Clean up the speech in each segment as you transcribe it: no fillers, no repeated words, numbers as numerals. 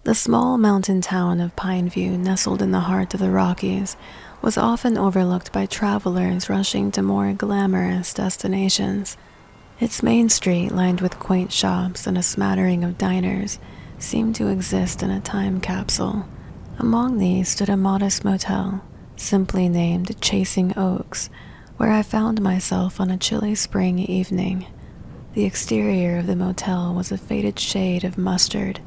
The small mountain town of Pineview, nestled in the heart of the Rockies, was often overlooked by travelers rushing to more glamorous destinations. Its main street, lined with quaint shops and a smattering of diners, seemed to exist in a time capsule. Among these stood a modest motel, simply named Chasing Oaks, where I found myself on a chilly spring evening. The exterior of the motel was a faded shade of mustard,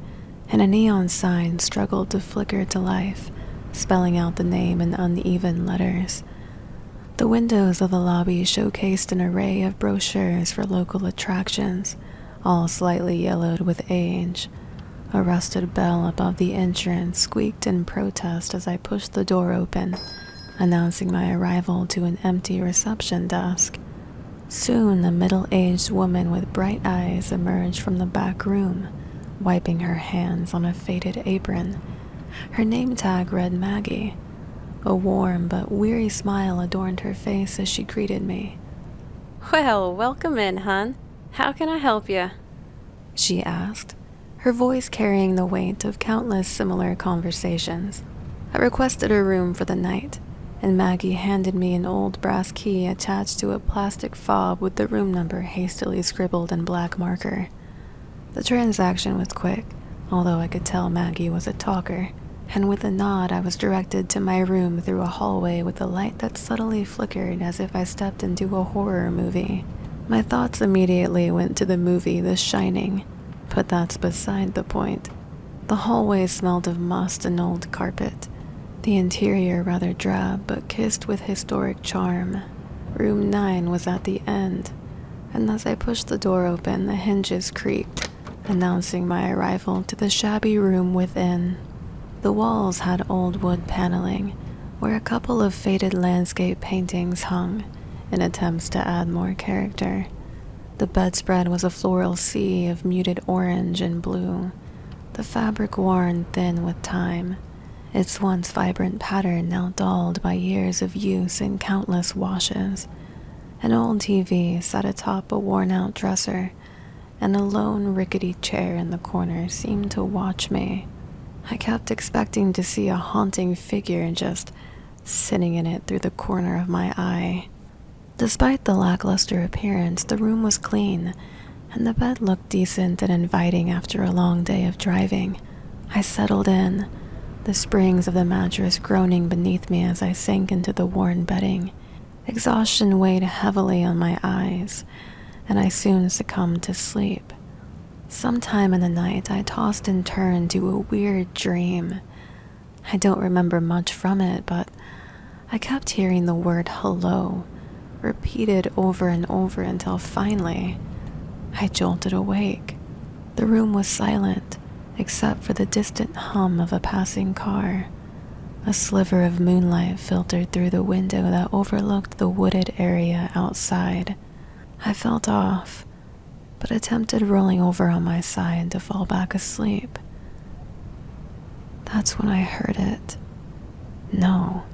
and a neon sign struggled to flicker to life, spelling out the name in uneven letters. The windows of the lobby showcased an array of brochures for local attractions, all slightly yellowed with age. A rusted bell above the entrance squeaked in protest as I pushed the door open, announcing my arrival to an empty reception desk. Soon, a middle-aged woman with bright eyes emerged from the back room, wiping her hands on a faded apron. Her name tag read Maggie. A warm but weary smile adorned her face as she greeted me. "Well, welcome in, hon. How can I help you?" she asked, her voice carrying the weight of countless similar conversations. I requested a room for the night, and Maggie handed me an old brass key attached to a plastic fob with the room number hastily scribbled in black marker. The transaction was quick, although I could tell Maggie was a talker, and with a nod I was directed to my room through a hallway with a light that subtly flickered as if I stepped into a horror movie. My thoughts immediately went to the movie The Shining, but that's beside the point. The hallway smelled of must and old carpet, the interior rather drab but kissed with historic charm. Room 9 was at the end, and as I pushed the door open, the hinges creaked, announcing my arrival to the shabby room within. The walls had old wood paneling, where a couple of faded landscape paintings hung, in attempts to add more character. The bedspread was a floral sea of muted orange and blue, the fabric worn thin with time, its once vibrant pattern now dulled by years of use and countless washes. An old TV sat atop a worn-out dresser, and a lone rickety chair in the corner seemed to watch me. I kept expecting to see a haunting figure just sitting in it through the corner of my eye. Despite the lackluster appearance, the room was clean, and the bed looked decent and inviting after a long day of driving. I settled in, the springs of the mattress groaning beneath me as I sank into the worn bedding. Exhaustion weighed heavily on my eyes, and I soon succumbed to sleep. Sometime in the night, I tossed and turned to a weird dream. I don't remember much from it, but I kept hearing the word hello, repeated over and over until finally, I jolted awake. The room was silent, except for the distant hum of a passing car. A sliver of moonlight filtered through the window that overlooked the wooded area outside. I felt off, but attempted rolling over on my side to fall back asleep. That's when I heard it. No,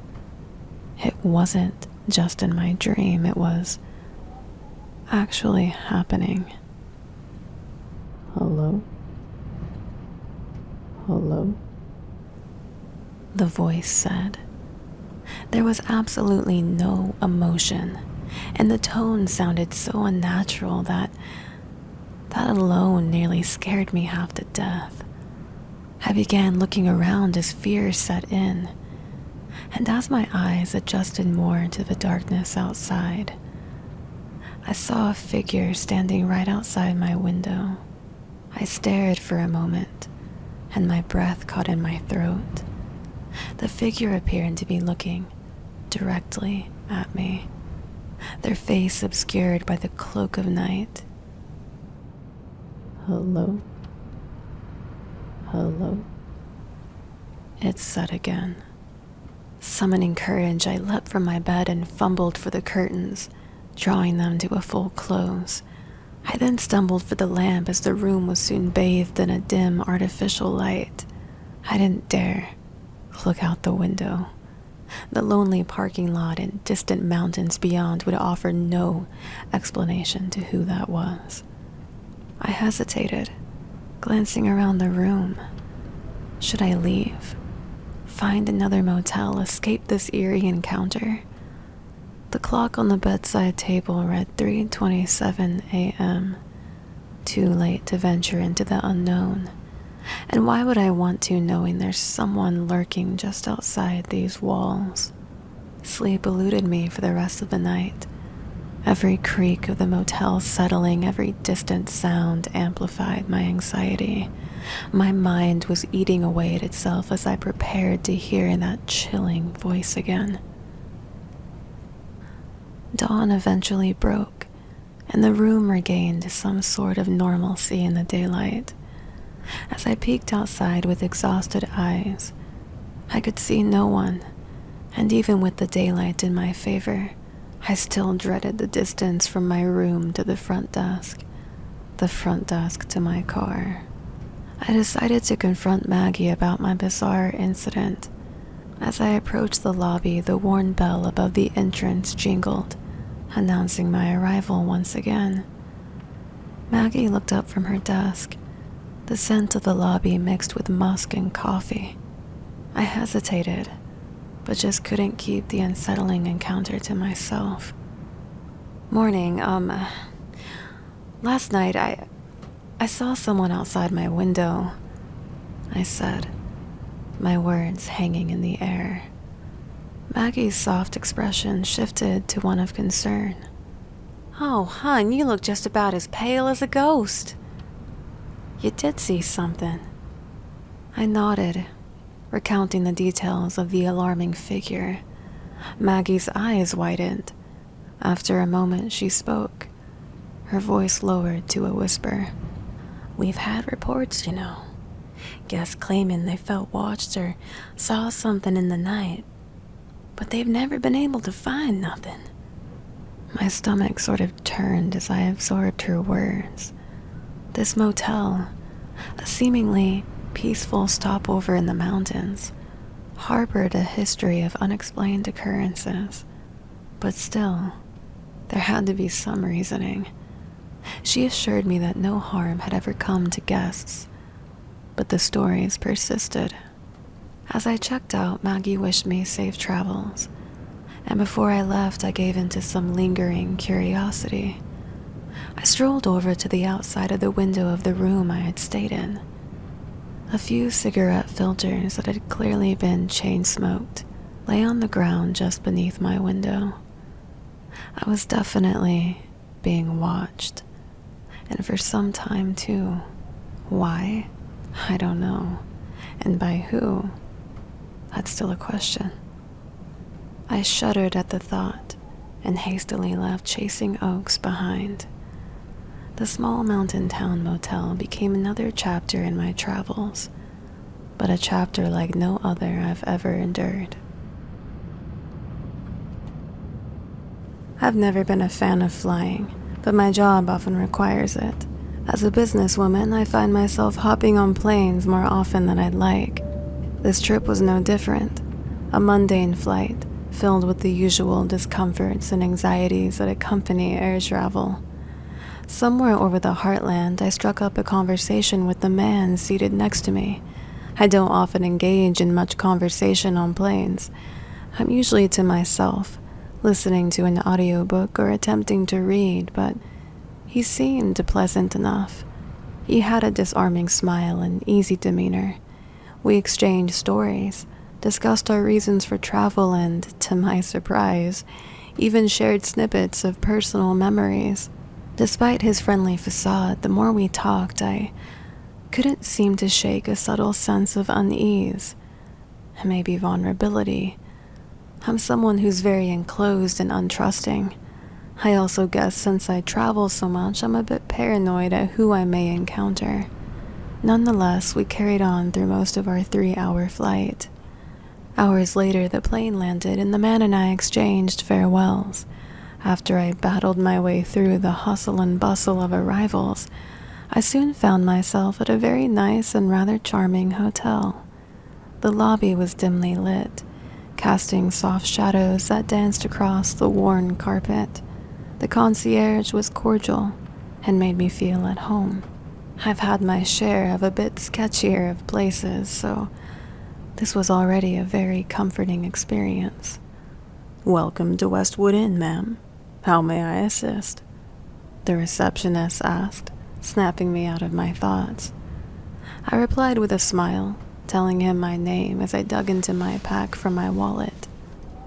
it wasn't just in my dream, it was actually happening. Hello? Hello? The voice said. There was absolutely no emotion, and the tone sounded so unnatural that alone nearly scared me half to death. I began looking around as fear set in, and as my eyes adjusted more to the darkness outside, I saw a figure standing right outside my window. I stared for a moment, and my breath caught in my throat. The figure appeared to be looking directly at me, their face obscured by the cloak of night. Hello? Hello? It said again. Summoning courage, I leapt from my bed and fumbled for the curtains, drawing them to a full close. I then stumbled for the lamp as the room was soon bathed in a dim, artificial light. I didn't dare, Look out the window. The lonely parking lot and distant mountains beyond would offer no explanation to who that was. I hesitated, glancing around the room. Should I leave? Find another motel, escape this eerie encounter? The clock on the bedside table read 3:27 a.m. Too late to venture into the unknown. And why would I want to, knowing there's someone lurking just outside these walls? Sleep eluded me for the rest of the night. Every creak of the motel settling, every distant sound amplified my anxiety. My mind was eating away at itself as I prepared to hear that chilling voice again. Dawn eventually broke, and the room regained some sort of normalcy in the daylight. As I peeked outside with exhausted eyes, I could see no one, and even with the daylight in my favor, I still dreaded the distance from my room to the front desk to my car. I decided to confront Maggie about my bizarre incident. As I approached the lobby, the worn bell above the entrance jingled, announcing my arrival once again. Maggie looked up from her desk, the scent of the lobby mixed with musk and coffee. I hesitated, but just couldn't keep the unsettling encounter to myself. Morning, last night I saw someone outside my window, I said, my words hanging in the air. Maggie's soft expression shifted to one of concern. Oh, hon, you look just about as pale as a ghost. You did see something. I nodded, recounting the details of the alarming figure. Maggie's eyes widened. After a moment, she spoke, her voice lowered to a whisper. We've had reports, Guests claiming they felt watched or saw something in the night, but they've never been able to find nothing. My stomach sort of turned as I absorbed her words. This motel, a seemingly peaceful stopover in the mountains, harbored a history of unexplained occurrences. But still, there had to be some reasoning. She assured me that no harm had ever come to guests, but the stories persisted. As I checked out, Maggie wished me safe travels, and before I left, I gave in to some lingering curiosity. I strolled over to the outside of the window of the room I had stayed in. A few cigarette filters that had clearly been chain-smoked lay on the ground just beneath my window. I was definitely being watched, and for some time too. Why? I don't know. And by who? That's still a question. I shuddered at the thought and hastily left Chasing Oaks behind. The small mountain town motel became another chapter in my travels, but a chapter like no other I've ever endured. I've never been a fan of flying, but my job often requires it. As a businesswoman, I find myself hopping on planes more often than I'd like. This trip was no different, a mundane flight filled with the usual discomforts and anxieties that accompany air travel. Somewhere over the heartland, I struck up a conversation with the man seated next to me. I don't often engage in much conversation on planes. I'm usually to myself, listening to an audiobook or attempting to read, but he seemed pleasant enough. He had a disarming smile and easy demeanor. We exchanged stories, discussed our reasons for travel, and, to my surprise, even shared snippets of personal memories. Despite his friendly facade, the more we talked, I couldn't seem to shake a subtle sense of unease, maybe vulnerability. I'm someone who's very enclosed and untrusting. I also guess since I travel so much, I'm a bit paranoid at who I may encounter. Nonetheless, we carried on through most of our 3-hour flight. Hours later, the plane landed and the man and I exchanged farewells. After I battled my way through the hustle and bustle of arrivals, I soon found myself at a very nice and rather charming hotel. The lobby was dimly lit, casting soft shadows that danced across the worn carpet. The concierge was cordial and made me feel at home. I've had my share of a bit sketchier of places, so this was already a very comforting experience. "Welcome to Westwood Inn, ma'am. How may I assist?" the receptionist asked, snapping me out of my thoughts. I replied with a smile, telling him my name as I dug into my pack from my wallet.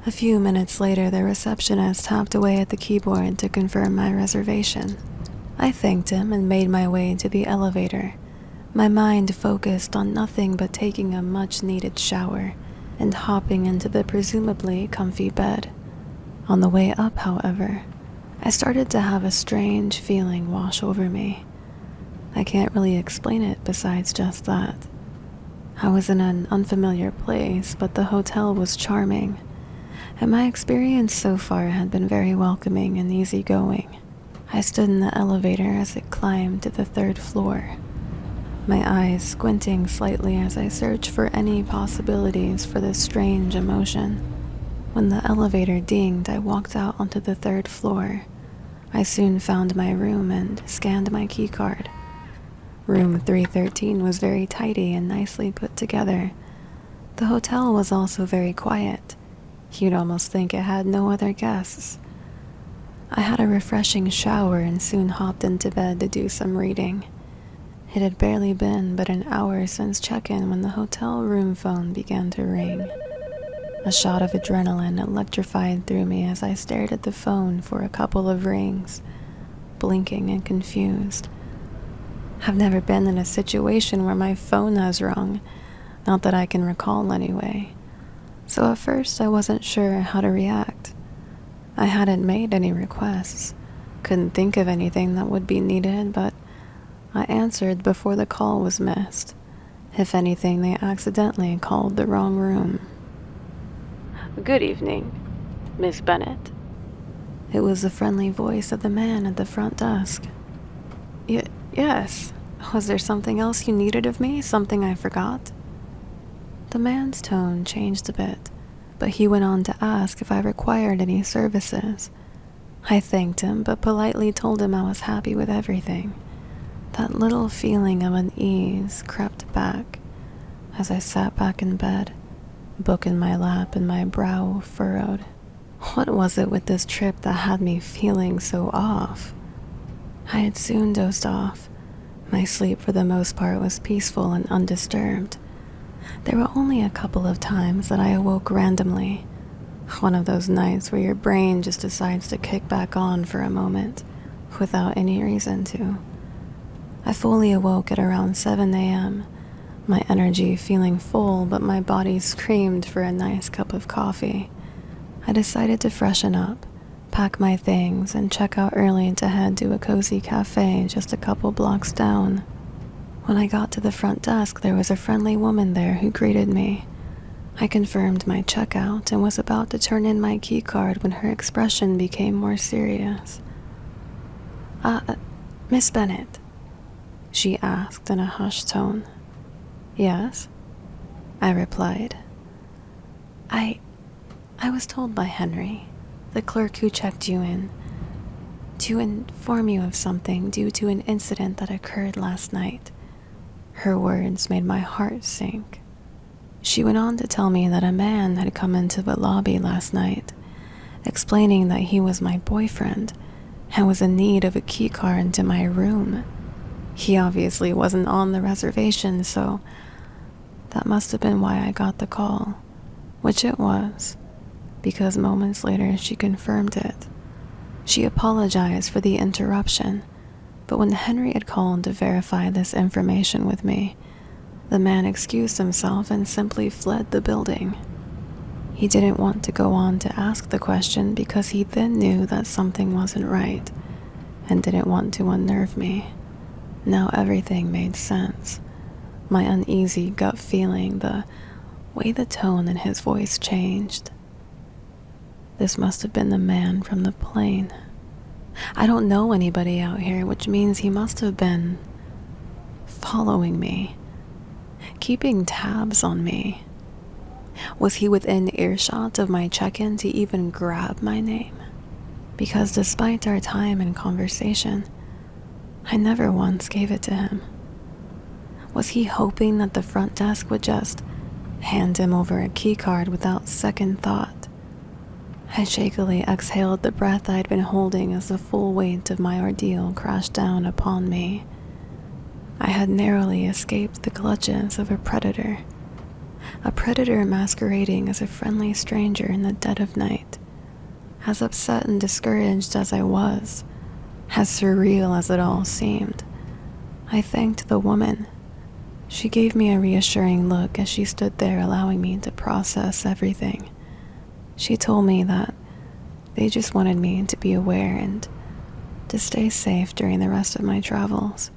A few minutes later, the receptionist tapped away at the keyboard to confirm my reservation. I thanked him and made my way to the elevator, my mind focused on nothing but taking a much-needed shower and hopping into the presumably comfy bed. On the way up, however, I started to have a strange feeling wash over me. I can't really explain it besides just that. I was in an unfamiliar place, but the hotel was charming, and my experience so far had been very welcoming and easygoing. I stood in the elevator as it climbed to the 3rd floor, my eyes squinting slightly as I searched for any possibilities for this strange emotion. When the elevator dinged, I walked out onto the 3rd floor. I soon found my room and scanned my keycard. Room 313 was very tidy and nicely put together. The hotel was also very quiet. You'd almost think it had no other guests. I had a refreshing shower and soon hopped into bed to do some reading. It had barely been but an hour since check-in when the hotel room phone began to ring. A shot of adrenaline electrified through me as I stared at the phone for a couple of rings, blinking and confused. I've never been in a situation where my phone has rung, not that I can recall anyway. So at first I wasn't sure how to react. I hadn't made any requests, couldn't think of anything that would be needed, but I answered before the call was missed. If anything, they accidentally called the wrong room. "Good evening, Miss Bennett." It was the friendly voice of the man at the front desk. Yes. Was there something else you needed of me? Something I forgot?" The man's tone changed a bit, but he went on to ask if I required any services. I thanked him, but politely told him I was happy with everything. That little feeling of unease crept back as I sat back in bed, book in my lap and my brow furrowed. What was it with this trip that had me feeling so off? I had soon dozed off. My sleep for the most part was peaceful and undisturbed. There were only a couple of times that I awoke randomly. One of those nights where your brain just decides to kick back on for a moment, without any reason to. I fully awoke at around 7 a.m., my energy feeling full, but my body screamed for a nice cup of coffee. I decided to freshen up, pack my things, and check out early to head to a cozy cafe just a couple blocks down. When I got to the front desk, there was a friendly woman there who greeted me. I confirmed my checkout and was about to turn in my keycard when her expression became more serious. Miss Bennett?" she asked in a hushed tone. "Yes?" I replied. I was told by Henry, the clerk who checked you in, to inform you of something due to an incident that occurred last night." Her words made my heart sink. She went on to tell me that a man had come into the lobby last night, explaining that he was my boyfriend and was in need of a keycard to my room. He obviously wasn't on the reservation, so that must have been why I got the call, which it was, because moments later she confirmed it. She apologized for the interruption, but when Henry had called to verify this information with me, the man excused himself and simply fled the building. He didn't want to go on to ask the question because he then knew that something wasn't right and didn't want to unnerve me. Now everything made sense. My uneasy gut feeling, the way the tone in his voice changed. This must have been the man from the plane. I don't know anybody out here, which means he must have been following me, keeping tabs on me. Was he within earshot of my check-in to even grab my name? Because despite our time and conversation, I never once gave it to him. Was he hoping that the front desk would just hand him over a keycard without second thought? I shakily exhaled the breath I'd been holding as the full weight of my ordeal crashed down upon me. I had narrowly escaped the clutches of a predator masquerading as a friendly stranger in the dead of night. As upset and discouraged as I was, as surreal as it all seemed, I thanked the woman. She gave me a reassuring look as she stood there allowing me to process everything. She told me that they just wanted me to be aware and to stay safe during the rest of my travels.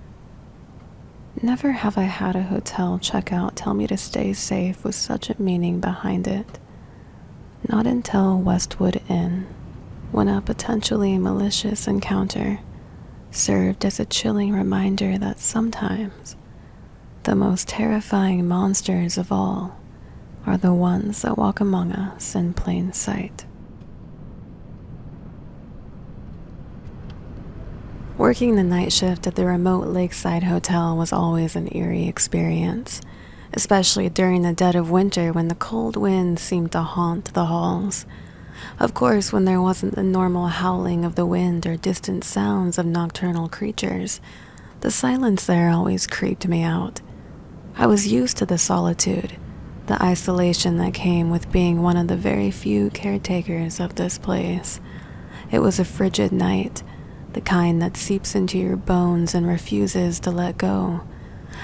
Never have I had a hotel checkout tell me to stay safe with such a meaning behind it. Not until Westwood Inn, when a potentially malicious encounter served as a chilling reminder that sometimes the most terrifying monsters of all are the ones that walk among us in plain sight. Working the night shift at the remote lakeside hotel was always an eerie experience, especially during the dead of winter when the cold winds seemed to haunt the halls. Of course, when there wasn't the normal howling of the wind or distant sounds of nocturnal creatures, the silence there always creeped me out. I was used to the solitude, the isolation that came with being one of the very few caretakers of this place. It was a frigid night, the kind that seeps into your bones and refuses to let go.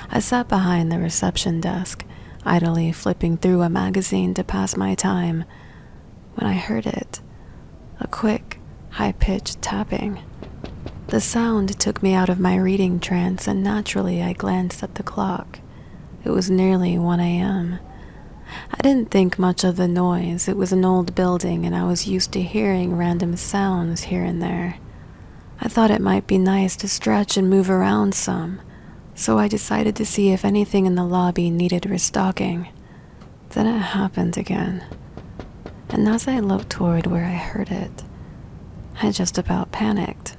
I sat behind the reception desk, idly flipping through a magazine to pass my time, when I heard it, a quick, high-pitched tapping. The sound took me out of my reading trance, and naturally I glanced at the clock. It was nearly 1 a.m. I didn't think much of the noise. It was an old building, and I was used to hearing random sounds here and there. I thought it might be nice to stretch and move around some, so I decided to see if anything in the lobby needed restocking. Then it happened again, and as I looked toward where I heard it, I just about panicked.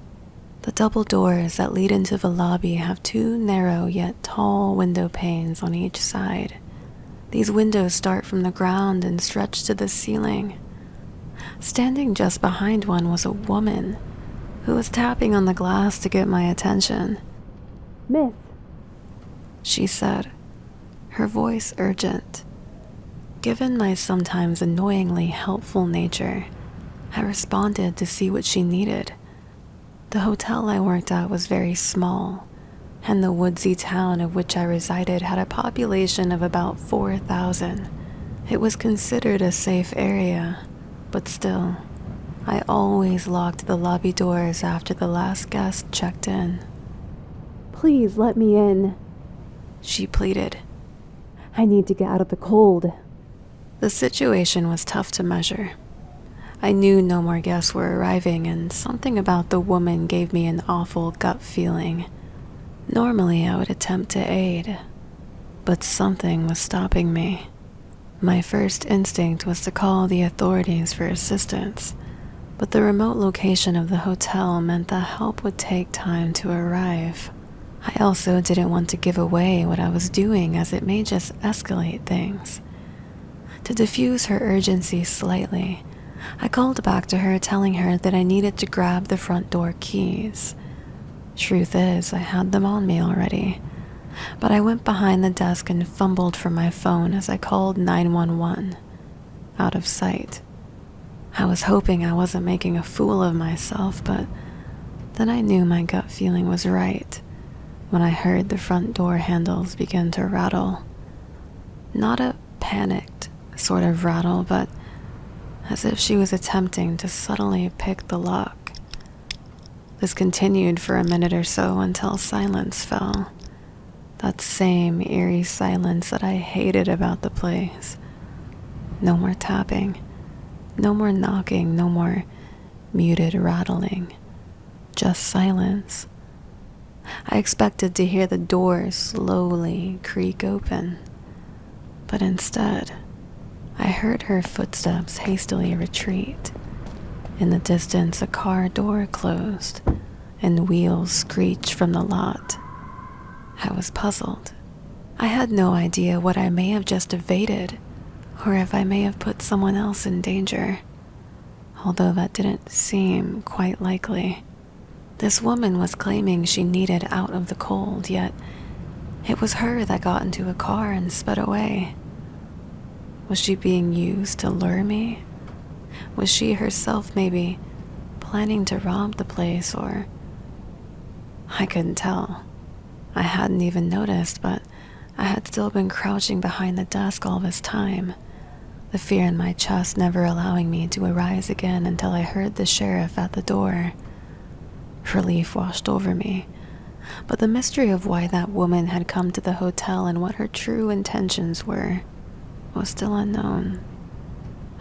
The double doors that lead into the lobby have 2 narrow yet tall window panes on each side. These windows start from the ground and stretch to the ceiling. Standing just behind one was a woman who was tapping on the glass to get my attention. "Miss," she said, her voice urgent. Given my sometimes annoyingly helpful nature, I responded to see what she needed. The hotel I worked at was very small, and the woodsy town of which I resided had a population of about 4,000. It was considered a safe area, but still, I always locked the lobby doors after the last guest checked in. "Please let me in," she pleaded. "I need to get out of the cold." The situation was tough to measure. I knew no more guests were arriving, and something about the woman gave me an awful gut feeling. Normally, I would attempt to aid, but something was stopping me. My first instinct was to call the authorities for assistance, but the remote location of the hotel meant that help would take time to arrive. I also didn't want to give away what I was doing, as it may just escalate things. To diffuse her urgency slightly, I called back to her, telling her that I needed to grab the front door keys. Truth is, I had them on me already, but I went behind the desk and fumbled for my phone as I called 911, out of sight. I was hoping I wasn't making a fool of myself, but then I knew my gut feeling was right when I heard the front door handles begin to rattle. Not a panicked sort of rattle, but as if she was attempting to subtly pick the lock. This continued for a minute or so until silence fell. That same eerie silence that I hated about the place. No more tapping, no more knocking, no more muted rattling, just silence. I expected to hear the door slowly creak open, but instead, I heard her footsteps hastily retreat. In the distance, a car door closed and wheels screeched from the lot. I was puzzled. I had no idea what I may have just evaded, or if I may have put someone else in danger, although that didn't seem quite likely. This woman was claiming she needed out of the cold, yet it was her that got into a car and sped away. Was she being used to lure me? Was she herself maybe planning to rob the place, or... I couldn't tell. I hadn't even noticed, but I had still been crouching behind the desk all this time, the fear in my chest never allowing me to arise again until I heard the sheriff at the door. Relief washed over me, but the mystery of why that woman had come to the hotel and what her true intentions were was still unknown.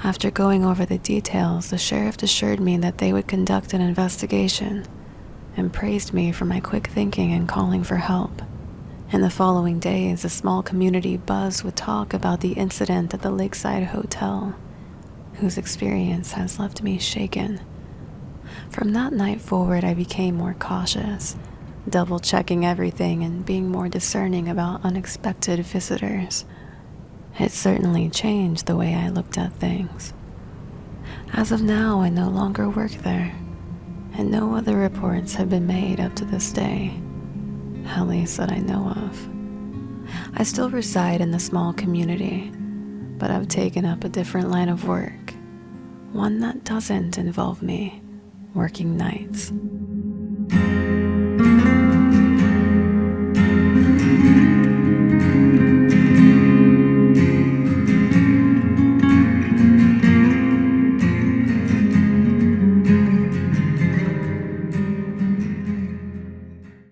After going over the details, the sheriff assured me that they would conduct an investigation and praised me for my quick thinking and calling for help. In the following days, a small community buzzed with talk about the incident at the Lakeside Hotel, whose experience has left me shaken. From that night forward, I became more cautious, double-checking everything and being more discerning about unexpected visitors. It certainly changed the way I looked at things. As of now, I no longer work there, and no other reports have been made up to this day, at least that I know of. I still reside in the small community, but I've taken up a different line of work, one that doesn't involve me working nights.